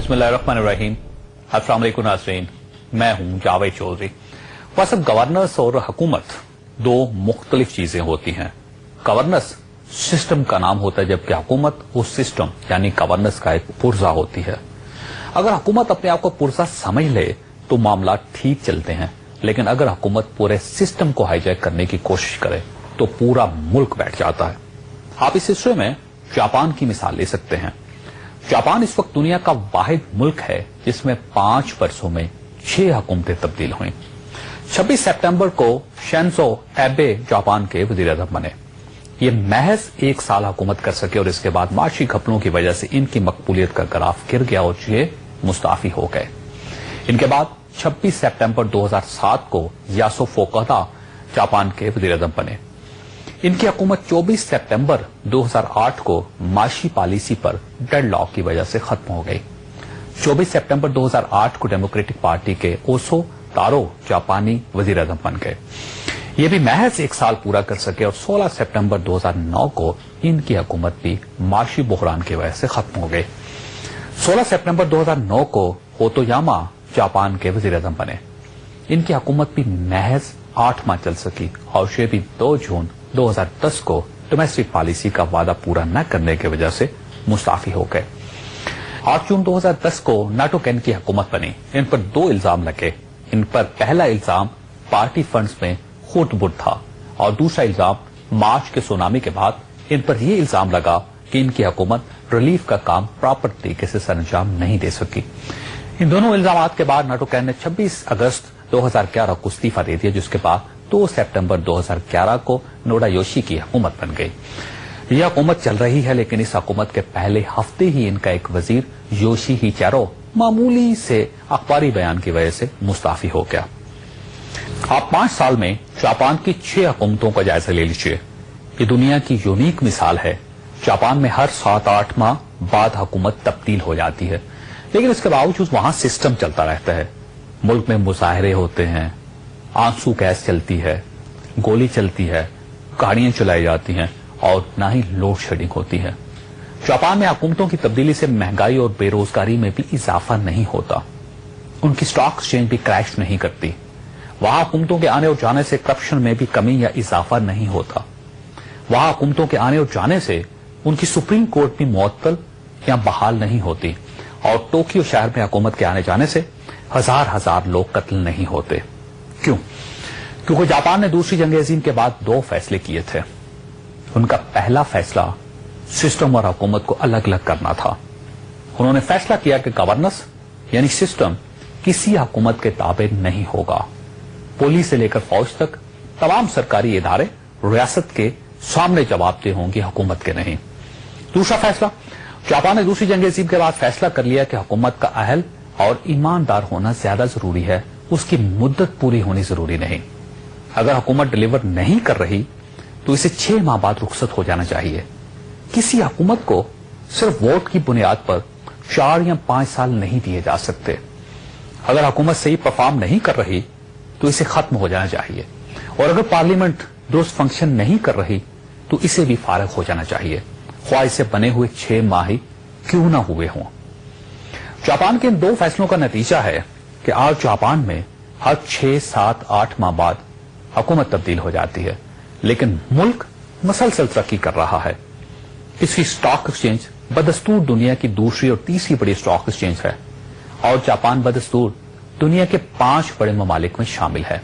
बिस्मिल्लाहिर्रहमानिर्रहीम। अस्सलाम वालेकुम नाज़रीन, मैं हूं जावेद चौधरी। वैसे गवर्नेंस और हुकूमत दो मुख्तलिफ चीजें होती हैं। गवर्नेंस सिस्टम का नाम होता है, जबकि हुकूमत उस सिस्टम यानी गवर्नेंस का एक पुर्जा होती है। अगर हुकूमत अपने आप को पुर्जा समझ ले तो मामला ठीक चलते हैं, लेकिन अगर हुकूमत पूरे सिस्टम को हाईजैक करने की कोशिश करे तो पूरा मुल्क बैठ जाता है। आप इस सिलसिले में जापान की मिसाल ले सकते हैं। जापान इस वक्त दुनिया का वाहिद मुल्क है जिसमें 5 वर्षों में 6 हुकूमतें तब्दील हुई। 26 सितंबर को शिंजो एबे जापान के वजीर आज़म बने। ये महज 1 साल हुकूमत कर सके और इसके बाद माशी घपलों की वजह से इनकी मकबूलियत का ग्राफ गिर गया और ये मुस्ताफी हो गए। इनके बाद 26 सितंबर 2007 को यासु फुकुदा जापान के वजीर आज़म बने। इनकी हुकूमत 24 सितंबर 2008 को माशी पॉलिसी पर डेडलॉक की वजह से खत्म हो गई। 24 सितंबर 2008 को डेमोक्रेटिक पार्टी के ओसो तारो जापानी वजीर आज़म बन गए। ये भी महज 1 साल पूरा कर सके और 16 सितंबर 2009 को इनकी हुकूमत भी माशी बहरान की वजह से खत्म हो गई। 16 सितंबर 2009 को होतोयामा जापान के वजीर आज़म बने। इनकी हुकूमत भी महज 8 माह चल सकी और ये भी 2 जून 2010 को डोमेस्टिक पॉलिसी का वादा पूरा न करने की वजह से मुस्ताफी हो गए। 8 जून 2010 को नाटो कैन की हुकूमत बनी। इन पर 2 इल्जाम लगे। इन पर पहला इल्जाम पार्टी फंड्स में खुट-बुट था और दूसरा इल्जाम मार्च के सुनामी के बाद इन पर यह इल्जाम लगा कि इनकी हुकूमत रिलीफ का काम प्रॉपर तरीके से सरंजाम नहीं दे सकी। इन दोनों इल्जाम के बाद नाटो कैन ने 26 अगस्त 2011 को इस्तीफा दे दिया, जिसके बाद 2 सितंबर 2011 को नोडा योशी की हुकूमत बन गई। यह हुकूमत चल रही है, लेकिन इस हुकूमत के पहले हफ्ते ही इनका एक वजीर योशी हिचारो मामूली से अखबारी बयान की वजह से मुस्ताफी हो गया। आप 5 साल में जापान की 6 हुकूमतों का जायजा ले लीजिए। ये दुनिया की यूनिक मिसाल है। जापान में हर 7-8 माह बाद हुकूमत तब्दील हो जाती है, लेकिन इसके बावजूद वहां सिस्टम चलता रहता है। मुल्क में मुजाहरे होते हैं, आंसू गैस चलती है, गोली चलती है, गाड़ियां चलाई जाती हैं और ना ही लोड शेडिंग होती है। जापान में हुकूमतों की तब्दीली से महंगाई और बेरोजगारी में भी इजाफा नहीं होता। उनकी स्टॉक एक्सचेंज भी क्रैश नहीं करती। वहां हुकूमतों के आने और जाने से करप्शन में भी कमी या इजाफा नहीं होता। वहां हुकूमतों के आने और जाने से उनकी सुप्रीम कोर्ट भी मुअत्तल या बहाल नहीं होती और टोक्यो शहर में हुकूमत के आने जाने से हजार लोग कत्ल नहीं होते। क्यों? क्योंकि जापान ने दूसरी जंग अजीम के बाद 2 फैसले किए थे। उनका पहला फैसला सिस्टम और हुकूमत को अलग अलग करना था। उन्होंने फैसला किया कि गवर्नेंस यानी सिस्टम किसी हुकूमत के ताबे नहीं होगा। पुलिस से लेकर फौज तक तमाम सरकारी इदारे रियासत के सामने जवाबदेह होंगे, हुकूमत के नहीं। दूसरा फैसला, जापान ने दूसरी जंग अजीम के बाद फैसला कर लिया कि हुकूमत का अहल और ईमानदार होना ज्यादा जरूरी है, उसकी मुद्दत पूरी होनी जरूरी नहीं। अगर हुकूमत डिलीवर नहीं कर रही तो इसे 6 माह बाद रुखसत हो जाना चाहिए। किसी हुकूमत को सिर्फ वोट की बुनियाद पर 4 या 5 साल नहीं दिए जा सकते। अगर हुकूमत सही परफॉर्म नहीं कर रही तो इसे खत्म हो जाना चाहिए, और अगर पार्लियामेंट दुरुस्त फंक्शन नहीं कर रही तो इसे भी फारिग हो जाना चाहिए, ख्वाह इसे बने हुए 6 माह ही क्यों ना हुए हों। जापान के इन 2 फैसलों का नतीजा है कि आज जापान में हर 6, 7, 8 माह बाद हुकूमत तब्दील हो जाती है, लेकिन मुल्क मसलसल तरक्की कर रहा है। इसकी स्टॉक एक्सचेंज बदस्तूर दुनिया की दूसरी और तीसरी बड़ी स्टॉक एक्सचेंज है और जापान बदस्तूर दुनिया के 5 बड़े ममालिक में शामिल है।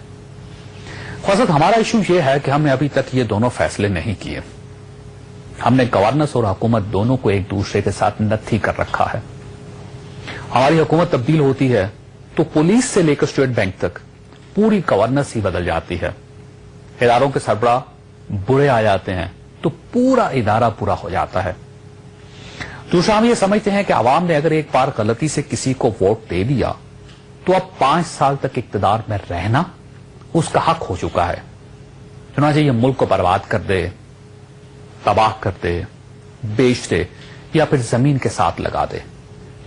ख्वासत हमारा इशू यह है कि हमने अभी तक ये दोनों फैसले नहीं किए। हमने गवर्नेंस और हुकूमत दोनों को एक दूसरे के साथ नत्थी कर रखा है। हमारी हुकूमत तब्दील होती है तो पुलिस से लेकर स्टेट बैंक तक पूरी गवर्नेंस ही बदल जाती है। इदारों के सरबराह बुरे आ जाते हैं तो पूरा इदारा बुरा हो जाता है। दूसरा, हम ये समझते हैं कि आवाम ने अगर एक बार गलती से किसी को वोट दे दिया तो अब 5 साल तक इक्तदार में रहना उसका हक हो चुका है। चुनांचे ये मुल्क को बर्बाद कर दे, तबाह कर दे, बेच दे या फिर जमीन के साथ लगा दे,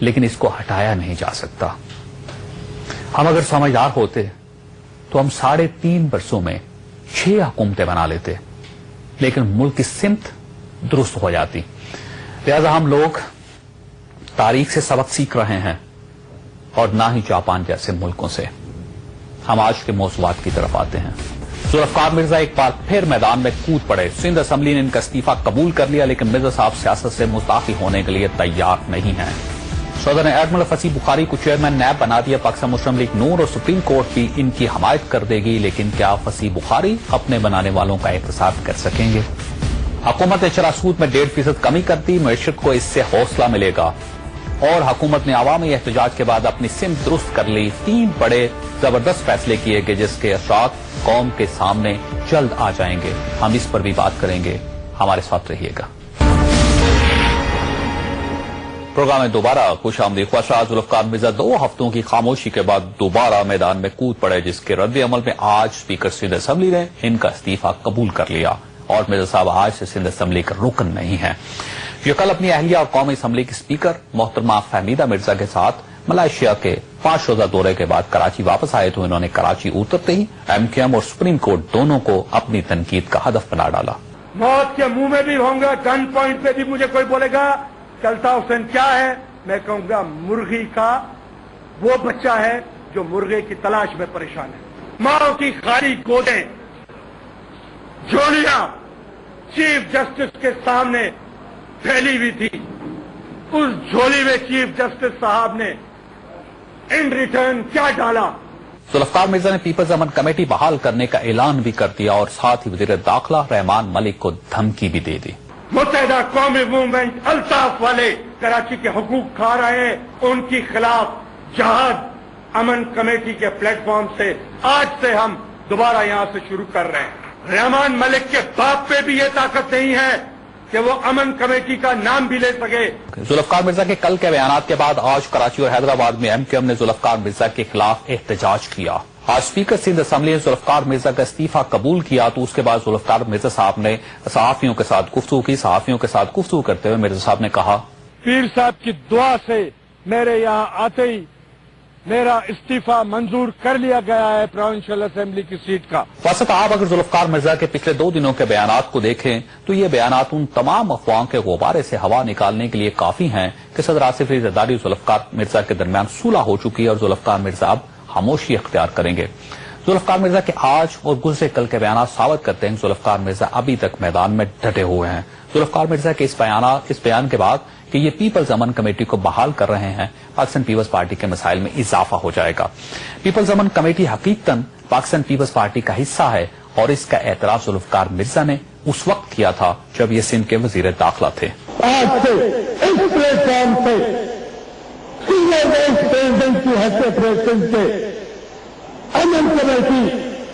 लेकिन इसको हटाया नहीं जा सकता। हम अगर समझदार होते तो हम 3.5 वर्षों में 6 हुकूमतें बना लेते, लेकिन मुल्क की सिमत दुरुस्त हो जाती। लिहाजा हम लोग تاریخ سے سبق سیکھ رہے ہیں اور نہ ہی جاپان جیسے ملکوں سے۔ ہم آج کے موضوعات کی طرف آتے ہیں۔ ذوالفقار مرزا ایک بار پھر میدان میں کود پڑے۔ سندھ اسمبلی نے ان کا استعفیٰ قبول کر لیا، لیکن مرزا صاحب سیاست سے مستعفی ہونے کے لیے تیار نہیں ہیں۔ صدر نے ایڈمرل فصیح بخاری کو چیئرمین نیب بنا دیا۔ پاکستان مسلم لیگ نون اور سپریم کورٹ بھی ان کی حمایت کر دے گی، لیکن کیا فصیح بخاری اپنے بنانے والوں کا احتساب کر سکیں گے؟ حکومت نے شرح سود میں 1.5% کمی کر دی، معیشت کو اس سے حوصلہ ملے گا، اور حکومت نے عوامی احتجاج کے بعد اپنی سمت درست کر لی۔ 3 بڑے زبردست فیصلے کیے گئے جس کے اثرات قوم کے سامنے جلد آ جائیں گے۔ ہم اس پر بھی بات کریں گے، ہمارے ساتھ رہیے گا۔ پروگرام میں دوبارہ خوش آمدید۔ خواہشات ذوالفقار مرزا 2 ہفتوں کی خاموشی کے بعد دوبارہ میدان میں کود پڑے، جس کے رد عمل میں آج اسپیکر سندھ اسمبلی نے ان کا استعفیٰ قبول کر لیا، اور مرزا صاحب آج سے سندھ اسمبلی کا رکن نہیں ہیں۔ یہ کل اپنی اہلیہ اور قومی اسمبلی کی اسپیکر محترمہ فہمیدہ مرزا کے ساتھ ملائیشیا کے 5 روزہ دورے کے بعد کراچی واپس آئے تو انہوں نے کراچی اترتے ہی MQM اور سپریم کورٹ دونوں کو اپنی تنقید کا ہدف بنا ڈالا۔ موت کے منہ میں بھی ہوں گا، گن پوائنٹ پہ بھی مجھے کوئی بولے گا الطاف حسین کیا ہے، میں کہوں گا مرغی کا وہ بچہ ہے جو مرغے کی تلاش میں پریشان ہے۔ ماں کی خالی گودیں جھولیاں چیف جسٹس کے سامنے پھیلی ہوئی تھی، اس جھولی میں چیف جسٹس صاحب نے ان ریٹرن کیا ڈالا؟ ذوالفقار مرزا نے پیپلز امن کمیٹی بحال کرنے کا اعلان بھی کر دیا، اور ساتھ ہی وزیر داخلہ رحمان ملک کو دھمکی بھی دے دی۔ متحدہ قومی موومنٹ الطاف والے کراچی کے حقوق کھا رہے ہیں، ان کی خلاف جہاد امن کمیٹی کے پلیٹ فارم سے آج سے ہم دوبارہ یہاں سے شروع کر رہے ہیں۔ رحمان ملک کے باپ پہ بھی یہ طاقت نہیں ہے کہ وہ امن کمیٹی کا نام بھی لے سکے۔ ذوالفقار مرزا کے کل کے بیانات کے بعد آج کراچی اور حیدرآباد میں MQM نے ذوالفقار مرزا کے خلاف احتجاج کیا۔ آج اسپیکر سندھ اسمبلی نے ذوالفقار مرزا کا استعفیٰ قبول کیا تو اس کے بعد ذوالفقار مرزا صاحب نے صحافیوں کے ساتھ گفتگو کی۔ صحافیوں کے ساتھ گفتگو کرتے ہوئے مرزا صاحب نے کہا، پیر صاحب کی دعا سے میرے یہاں آتے ہی میرا استعفیٰ منظور کر لیا گیا ہے پروونشل اسمبلی کی سیٹ کا۔ واسط آپ اگر ذوالفقار مرزا کے پچھلے 2 دنوں کے بیانات کو دیکھیں تو یہ بیانات ان تمام افواہوں کے غبارے سے ہوا نکالنے کے لیے کافی ہیں کہ صدر آصف علی زرداری ذوالفقار مرزا کے درمیان صلح ہو چکی ہے، اور ذوالفقار مرزا اب خاموشی اختیار کریں گے۔ ذوالفقار مرزا کے آج اور گزرے کل کے بیانات ثابت کرتے ہیں کہ ذوالفقار مرزا ابھی تک میدان میں ڈٹے ہوئے ہیں۔ ذوالفقار مرزا کے اس بیان کے بعد کہ یہ پیپلز امن کمیٹی کو بحال کر رہے ہیں، پاکستان پیپلز پارٹی کے مسائل میں اضافہ ہو جائے گا۔ پیپلز امن کمیٹی حقیقتاً پاکستان پیپلز پارٹی کا حصہ ہے، اور اس کا اعتراف ذوالفقار مرزا نے اس وقت کیا تھا جب یہ سندھ کے وزیر داخلہ تھے۔ آج سے اس پلیٹ فارم سے سینئر وائس پریزیڈنٹ کی حیثیت پریزیڈنٹ سے امن کمیٹی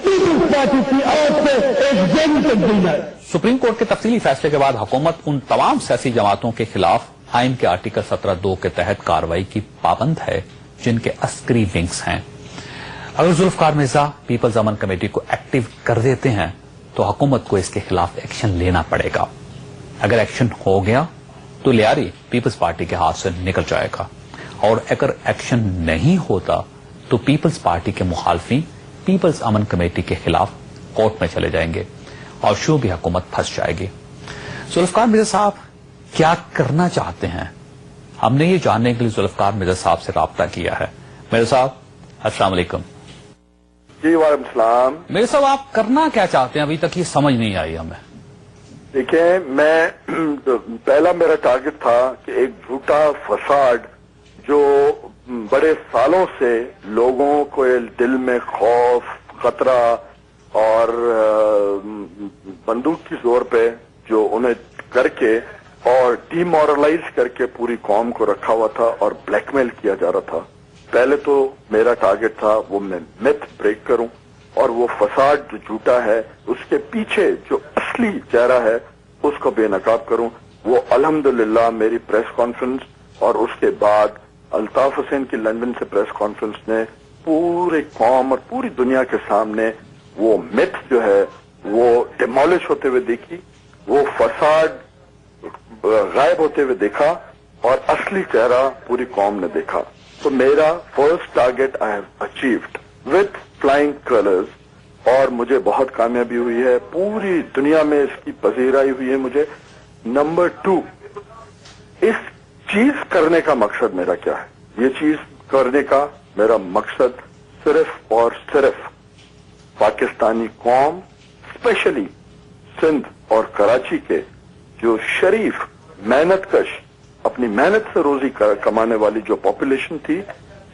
پیپلز پارٹی کی آج سے ایک ذہنی تبدیل ہے۔ سپریم کورٹ کے تفصیلی فیصلے کے بعد حکومت ان تمام سیاسی جماعتوں کے خلاف آئین کے آرٹیکل 17(2) کے تحت کارروائی کی پابند ہے جن کے عسکری ونگز ہیں۔ اگر ذوالفقار مرزا پیپلز امن کمیٹی کو ایکٹیو کر دیتے ہیں تو حکومت کو اس کے خلاف ایکشن لینا پڑے گا۔ اگر ایکشن ہو گیا تو لیاری پیپلز پارٹی کے ہاتھ سے نکل جائے گا، اور اگر ایکشن نہیں ہوتا تو پیپلز پارٹی کے مخالفین پیپلز امن کمیٹی کے خلاف کورٹ میں چلے جائیں گے، اور شعبی حکومت پھنس جائے گی۔ ذوالفقار مرزا صاحب کیا کرنا چاہتے ہیں؟ ہم نے یہ جاننے کے لیے ذوالفقار مرزا صاحب سے رابطہ کیا ہے۔ مرزا صاحب السلام علیکم۔ جی وعلیکم السلام۔ مرزا صاحب آپ کرنا کیا چاہتے ہیں؟ ابھی تک یہ سمجھ نہیں آئی ہمیں۔ دیکھیں، میں پہلا میرا ٹارگٹ تھا کہ ایک جھوٹا فساد جو بڑے سالوں سے لوگوں کو دل میں خوف، خطرہ اور بندوق کی زور پہ جو انہیں کر کے اور ڈی مورلائز کر کے پوری قوم کو رکھا ہوا تھا اور بلیک میل کیا جا رہا تھا، پہلے تو میرا ٹارگٹ تھا وہ میں میتھ بریک کروں، اور وہ فساد جو جھوٹا ہے اس کے پیچھے جو اصلی چہرہ ہے اس کو بے نقاب کروں۔ وہ الحمدللہ میری پریس کانفرنس اور اس کے بعد الطاف حسین کی لندن سے پریس کانفرنس نے پورے قوم اور پوری دنیا کے سامنے وہ میتھ جو ہے وہ ڈیمولش ہوتے ہوئے دیکھی، وہ فساد غائب ہوتے ہوئے دیکھا، اور اصلی چہرہ پوری قوم نے دیکھا۔ تو میرا first target I have achieved with flying colours, اور مجھے بہت کامیابی ہوئی ہے، پوری دنیا میں اس کی پذیرائی ہوئی ہے مجھے۔ نمبر 2، اس चीज करने का मकसद मेरा क्या है? ये चीज करने का मेरा मकसद सिर्फ और सिर्फ पाकिस्तानी कौम, स्पेशली सिंध और कराची के जो शरीफ, मेहनतकश, अपनी मेहनत से रोजी कमाने वाली जो पॉपुलेशन थी,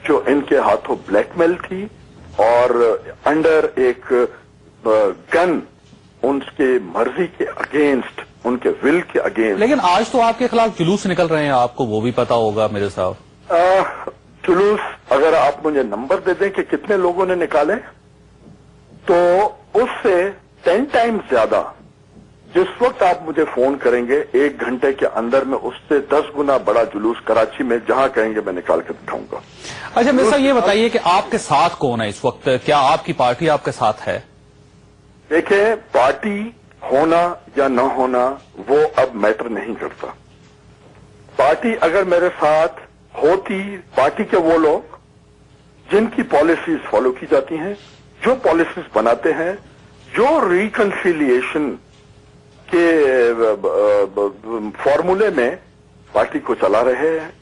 जो इनके हाथों ब्लैकमेल थी और अंडर एक गन उनके मर्जी के अगेंस्ट, उनके विल के अगेंस्ट। लेकिन आज तो आपके खिलाफ जुलूस निकल रहे हैं, आपको वो भी पता होगा मेरे साहब। जुलूस अगर आप मुझे नंबर दे दें कि कितने लोगों ने निकाले, तो उससे 10 टाइम्स ज्यादा जिस वक्त आप मुझे फोन करेंगे 1 घंटे के अंदर में, उससे 10 गुना बड़ा जुलूस कराची में जहां कहेंगे मैं निकाल के दिखाऊंगा। अच्छा मेरे साहब ये बताइए कि आपके साथ कौन है इस वक्त? क्या आपकी पार्टी आपके साथ है? देखें, पार्टी होना या न होना वो अब मैटर नहीं करता। पार्टी अगर मेरे साथ होती, पार्टी के वो लोग जिनकी पॉलिसीज फॉलो की जाती हैं, जो पॉलिसीज बनाते हैं, जो रिकंसिलिएशन के फॉर्मूले में पार्टी को चला रहे हैं,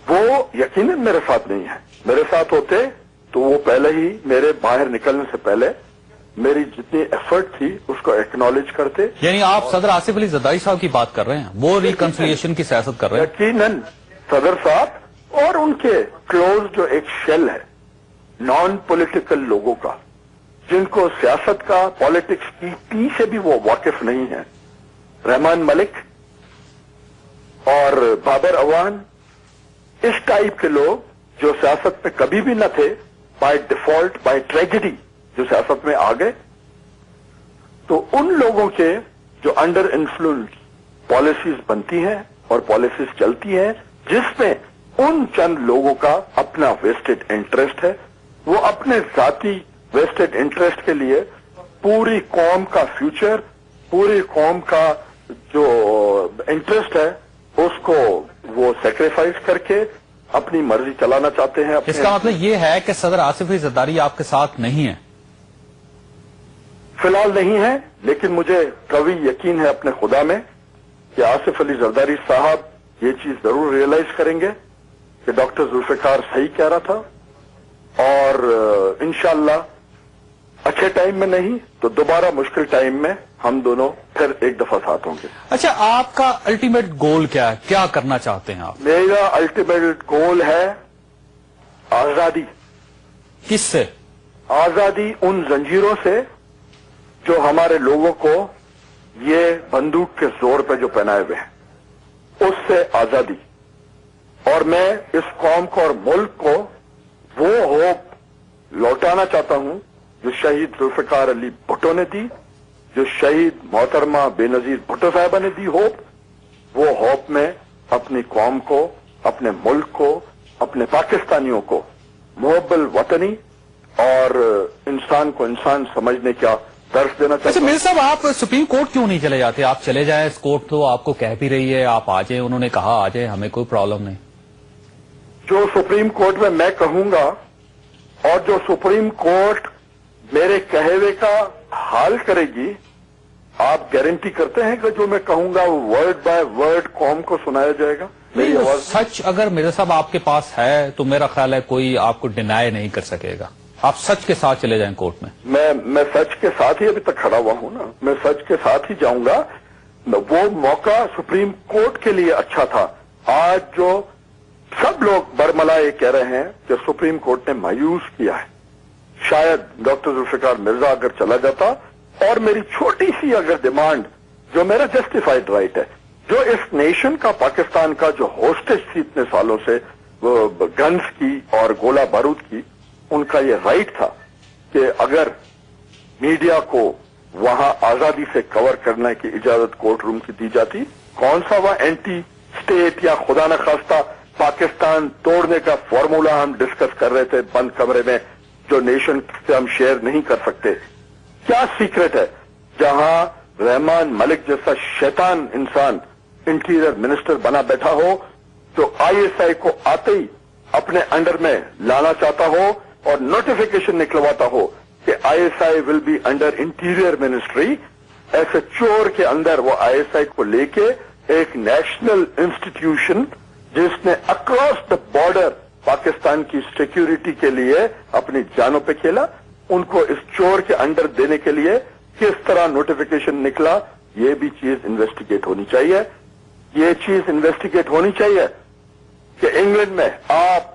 वो यकीनन मेरे साथ नहीं है। मेरे साथ होते तो वो पहले ही मेरे बाहर निकलने से पहले मेरी जितनी एफर्ट थी उसको एक्नॉलेज करते। यानी आप सदर आसिफ अली जरदारी साहब की बात कर रहे हैं, वो रिकंसिलिएशन की सियासत कर रहे हैं? यकीनन सदर साहब और उनके क्लोज जो एक शेल है नॉन पॉलिटिकल लोगों का, जिनको सियासत का, पॉलिटिक्स की पी से भी वो वाकिफ नहीं है, रहमान मलिक और बाबर अवान, इस टाइप के लोग जो सियासत में कभी भी न थे, बाय डिफॉल्ट, बाय ट्रेजेडी जो सियासत में आ गए, तो उन लोगों के जो अंडर इन्फ्लुएंस पॉलिसीज बनती हैं और पॉलिसीज चलती हैं, जिसमें उन चंद लोगों का अपना वेस्टेड इंटरेस्ट है, वो अपने जाती वेस्टेड इंटरेस्ट के लिए पूरी कौम का फ्यूचर, पूरी कौम का जो इंटरेस्ट है उसको वो सेक्रीफाइस करके अपनी मर्जी चलाना चाहते हैं। इसका मतलब ये है कि सदर आसिफ अली जरदारी आपके साथ नहीं है? फिलहाल नहीं है, लेकिन मुझे कभी यकीन है अपने खुदा में कि आसिफ अली जरदारी साहब ये चीज जरूर रियलाइज करेंगे कि डॉक्टर जुल्फिकार सही कह रहा था, और इंशाअल्लाह अच्छे टाइम में नहीं तो दोबारा मुश्किल टाइम में हम दोनों फिर एक दफा साथ होंगे। अच्छा, आपका अल्टीमेट गोल क्या है? क्या करना चाहते हैं आप? मेरा अल्टीमेट गोल है आजादी। किससे? आजादी उन जंजीरों से जो हमारे लोगों को ये बंदूक के जोर पे जो पहनाए हुए हैं, उससे आजादी। और मैं इस कौम को और मुल्क को वो होप लौटाना चाहता हूं जो शहीद जुल्फिकार अली भुट्टो ने दी, जो शहीद मोहतरमा बेनजीर भुट्टो साहिबा ने दी होप। वो होप में अपनी कौम को, अपने मुल्क को, अपने पाकिस्तानियों को मुहब्बल वतनी और इंसान को इंसान समझने का दर्श देना चाहता हूं। अच्छा मेरे साहब, आप सुप्रीम कोर्ट क्यों नहीं चले जाते? आप चले जाएं, इस कोर्ट तो आपको कह भी रही है आप आ जाए, उन्होंने कहा आ जाए, हमें कोई प्रॉब्लम नहीं। जो सुप्रीम कोर्ट में मैं कहूंगा और जो सुप्रीम कोर्ट मेरे कहे हुए का हाल करेगी, आप गारंटी करते हैं कि जो मैं कहूंगा वो वर्ड बाय वर्ड कौम को सुनाया जाएगा? मेरी आवाज सच अगर मेरे साहब आपके पास है तो मेरा ख्याल है कोई आपको डिनाई नहीं कर सकेगा। आप सच के साथ चले जाएं कोर्ट में। मैं सच के साथ ही अभी तक खड़ा हुआ हूं ना, मैं सच के साथ ही जाऊंगा। वो मौका सुप्रीम कोर्ट के लिए अच्छा था। आज जो सब लोग बरमला ये कह रहे हैं कि सुप्रीम कोर्ट ने मायूस किया है, शायद डॉक्टर जुल्फिकार मिर्जा अगर चला जाता और मेरी छोटी सी अगर डिमांड, जो मेरा जस्टिफाइड राइट है, जो इस नेशन का, पाकिस्तान का जो होस्टेज थी इतने सालों से, वो गन्स की और गोला बारूद की, उनका ये राइट था कि अगर मीडिया को वहां आजादी से कवर करने की इजाजत कोर्ट रूम की दी जाती, कौन सा वह एंटी स्टेट या खुदा न खास्ता पाकिस्तान तोड़ने का फॉर्मूला हम डिस्कस कर रहे थे बंद कमरे में, जो नेशन से हम शेयर नहीं कर सकते। क्या सीक्रेट है जहां रहमान मलिक जैसा शैतान इंसान इंटीरियर मिनिस्टर बना बैठा हो, तो आईएसआई को आते ही अपने अंडर में लाना चाहता हो और नोटिफिकेशन निकलवाता हो कि ISI will be under interior ministry. ऐसे चोर के अंदर वो आईएसआई को लेके ایک نیشنل انسٹیٹیوشن جس نے اکراس دا بارڈر پاکستان کی سیکیورٹی کے لیے اپنی جانوں پہ کھیلا، ان کو اس چور کے انڈر دینے کے لیے کس طرح نوٹیفیکیشن نکلا، یہ بھی چیز انویسٹیگیٹ ہونی چاہیے. یہ چیز انویسٹیگیٹ ہونی چاہیے کہ انگلینڈ میں آپ